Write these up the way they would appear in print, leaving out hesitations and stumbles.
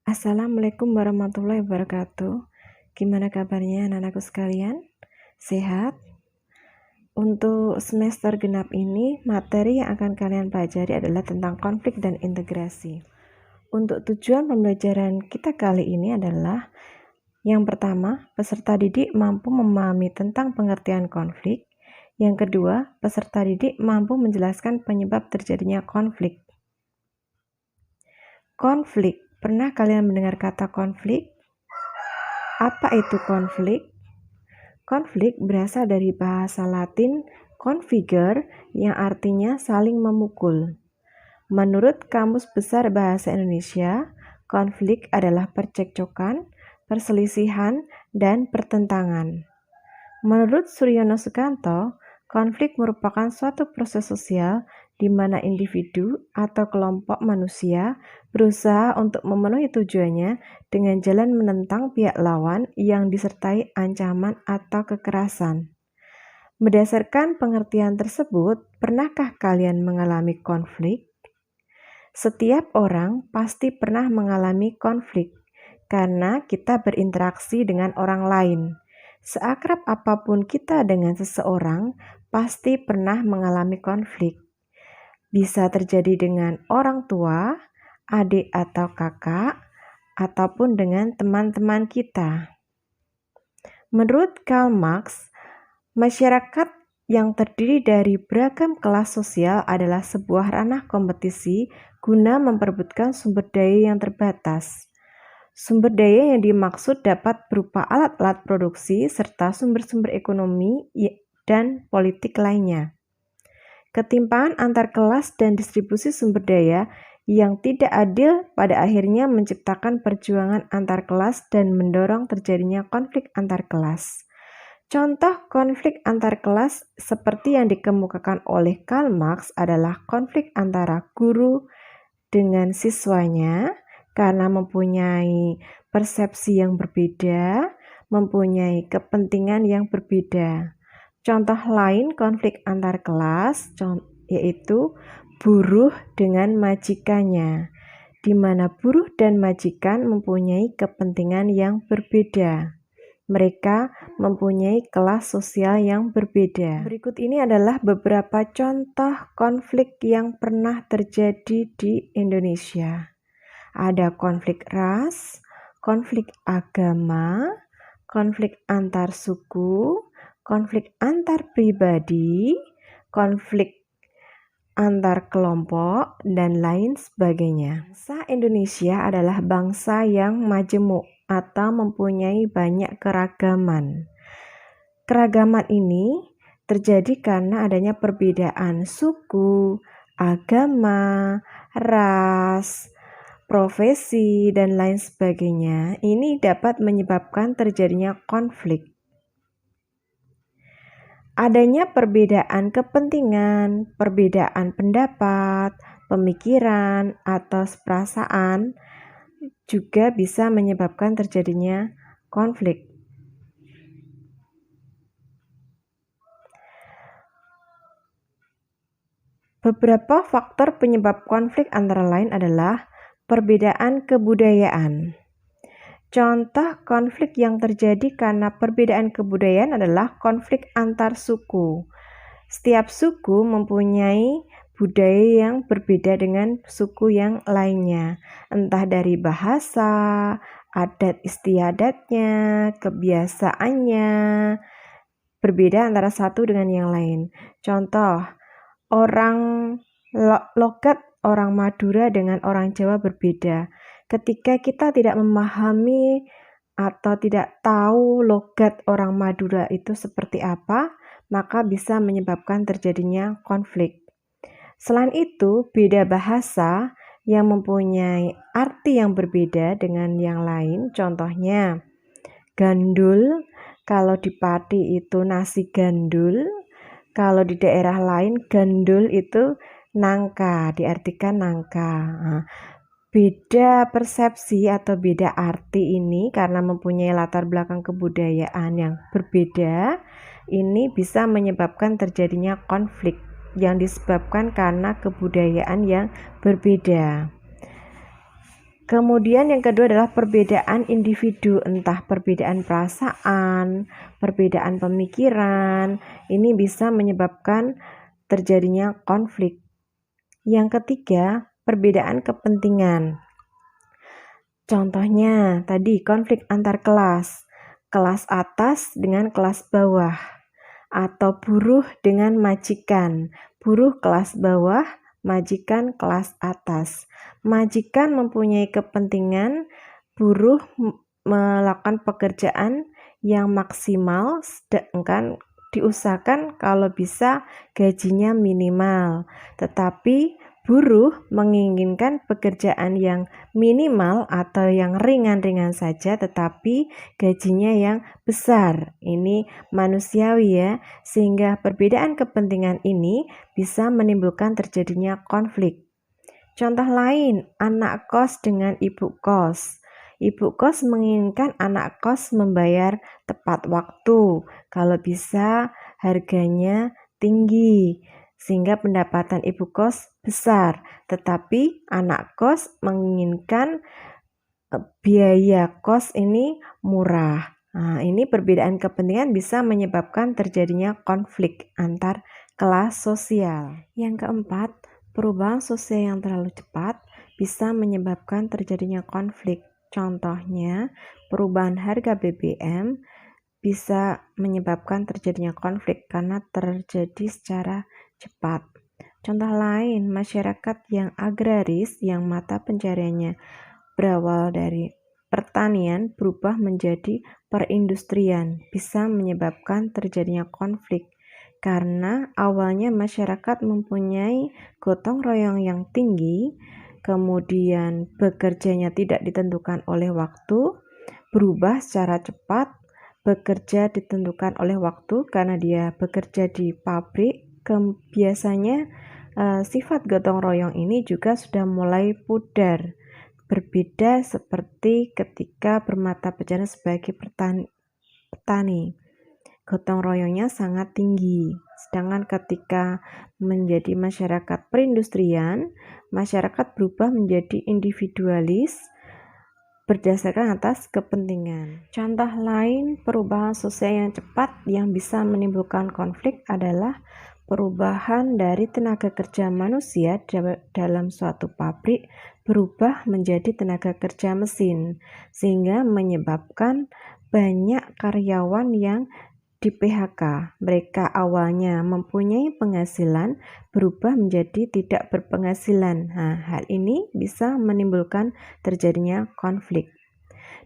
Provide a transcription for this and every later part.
Assalamualaikum warahmatullahi wabarakatuh. Gimana kabarnya anak-anakku sekalian? Sehat? Untuk semester genap ini, materi yang akan kalian pelajari adalah tentang konflik dan integrasi. Untuk tujuan pembelajaran kita kali ini adalah yang pertama, peserta didik mampu memahami tentang pengertian konflik. Yang kedua, peserta didik mampu menjelaskan penyebab terjadinya konflik. Konflik. Pernah kalian mendengar kata konflik? Apa itu konflik? Konflik berasal dari bahasa Latin configere yang artinya saling memukul. Menurut Kamus Besar Bahasa Indonesia, konflik adalah percekcokan, perselisihan, dan pertentangan. Menurut Suryono Sukanto, konflik merupakan suatu proses sosial di mana individu atau kelompok manusia berusaha untuk memenuhi tujuannya dengan jalan menentang pihak lawan yang disertai ancaman atau kekerasan. Berdasarkan pengertian tersebut, pernahkah kalian mengalami konflik? Setiap orang pasti pernah mengalami konflik karena kita berinteraksi dengan orang lain. Seakrab apapun kita dengan seseorang, pasti pernah mengalami konflik. Bisa terjadi dengan orang tua, adik atau kakak, ataupun dengan teman-teman kita. Menurut Karl Marx, masyarakat yang terdiri dari beragam kelas sosial adalah sebuah ranah kompetisi guna memperebutkan sumber daya yang terbatas. Sumber daya yang dimaksud dapat berupa alat-alat produksi serta sumber-sumber ekonomi dan politik lainnya. Ketimpangan antar kelas dan distribusi sumber daya yang tidak adil pada akhirnya menciptakan perjuangan antar kelas dan mendorong terjadinya konflik antar kelas. Contoh konflik antar kelas seperti yang dikemukakan oleh Karl Marx adalah konflik antara guru dengan siswanya karena mempunyai persepsi yang berbeda, mempunyai kepentingan yang berbeda. Contoh lain konflik antar kelas yaitu buruh dengan majikannya, di mana buruh dan majikan mempunyai kepentingan yang berbeda. Mereka mempunyai kelas sosial yang berbeda. Berikut ini adalah beberapa contoh konflik yang pernah terjadi di Indonesia. Ada konflik ras, konflik agama, konflik antar suku, konflik antar pribadi, konflik antar kelompok, dan lain sebagainya. Bangsa Indonesia adalah bangsa yang majemuk atau mempunyai banyak keragaman. Keragaman ini terjadi karena adanya perbedaan suku, agama, ras, profesi, dan lain sebagainya. Ini dapat menyebabkan terjadinya konflik. Adanya perbedaan kepentingan, perbedaan pendapat, pemikiran, atau perasaan juga bisa menyebabkan terjadinya konflik. Beberapa faktor penyebab konflik antara lain adalah perbedaan kebudayaan. Contoh konflik yang terjadi karena perbedaan kebudayaan adalah konflik antar suku. Setiap suku mempunyai budaya yang berbeda dengan suku yang lainnya, entah dari bahasa, adat istiadatnya, kebiasaannya, berbeda antara satu dengan yang lain. Contoh, logat orang Madura dengan orang Jawa berbeda. Ketika kita tidak memahami atau tidak tahu logat orang Madura itu seperti apa, maka bisa menyebabkan terjadinya konflik. Selain itu, beda bahasa yang mempunyai arti yang berbeda dengan yang lain, contohnya gandul, kalau di Pati itu nasi gandul, kalau di daerah lain gandul itu nangka, diartikan nangka. Beda persepsi atau beda arti ini karena mempunyai latar belakang kebudayaan yang berbeda, ini bisa menyebabkan terjadinya konflik yang disebabkan karena kebudayaan yang berbeda. Kemudian yang kedua adalah perbedaan individu, entah perbedaan perasaan, perbedaan pemikiran, ini bisa menyebabkan terjadinya konflik. Yang ketiga, perbedaan kepentingan. Contohnya tadi konflik antar kelas, kelas atas dengan kelas bawah, atau buruh dengan majikan, buruh kelas bawah, majikan kelas atas. Majikan mempunyai kepentingan buruh melakukan pekerjaan yang maksimal, sedangkan diusahakan kalau bisa gajinya minimal. Tetapi buruh menginginkan pekerjaan yang minimal atau yang ringan-ringan saja, tetapi gajinya yang besar. Ini manusiawi ya, sehingga perbedaan kepentingan ini bisa menimbulkan terjadinya konflik. Contoh lain, anak kos dengan ibu kos. Ibu kos menginginkan anak kos membayar tepat waktu, kalau bisa harganya tinggi, sehingga pendapatan ibu kos besar. Tetapi anak kos menginginkan biaya kos ini murah. Nah, ini perbedaan kepentingan bisa menyebabkan terjadinya konflik antar kelas sosial. Yang keempat, perubahan sosial yang terlalu cepat bisa menyebabkan terjadinya konflik. Contohnya, perubahan harga BBM bisa menyebabkan terjadinya konflik karena terjadi secara cepat. Contoh lain, masyarakat yang agraris yang mata pencariannya berawal dari pertanian berubah menjadi perindustrian, bisa menyebabkan terjadinya konflik karena awalnya masyarakat mempunyai gotong royong yang tinggi, kemudian bekerjanya tidak ditentukan oleh waktu, berubah secara cepat, bekerja ditentukan oleh waktu karena dia bekerja di pabrik. Biasanya sifat gotong royong ini juga sudah mulai pudar. Berbeda seperti ketika bermata pencaharian sebagai petani. Gotong royongnya sangat tinggi. Sedangkan ketika menjadi masyarakat perindustrian, masyarakat berubah menjadi individualis berdasarkan atas kepentingan. Contoh lain perubahan sosial yang cepat yang bisa menimbulkan konflik adalah perubahan dari tenaga kerja manusia dalam suatu pabrik berubah menjadi tenaga kerja mesin, sehingga menyebabkan banyak karyawan yang di PHK. Mereka awalnya mempunyai penghasilan berubah menjadi tidak berpenghasilan. Nah, hal ini bisa menimbulkan terjadinya konflik.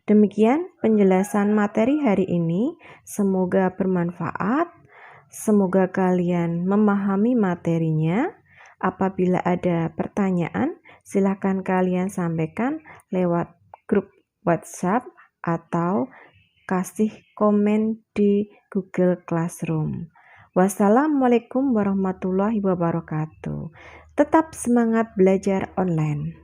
Demikian penjelasan materi hari ini. Semoga bermanfaat. Semoga kalian memahami materinya. Apabila ada pertanyaan, silakan kalian sampaikan lewat grup WhatsApp atau kasih komen di Google Classroom. Wassalamualaikum warahmatullahi wabarakatuh. Tetap semangat belajar online.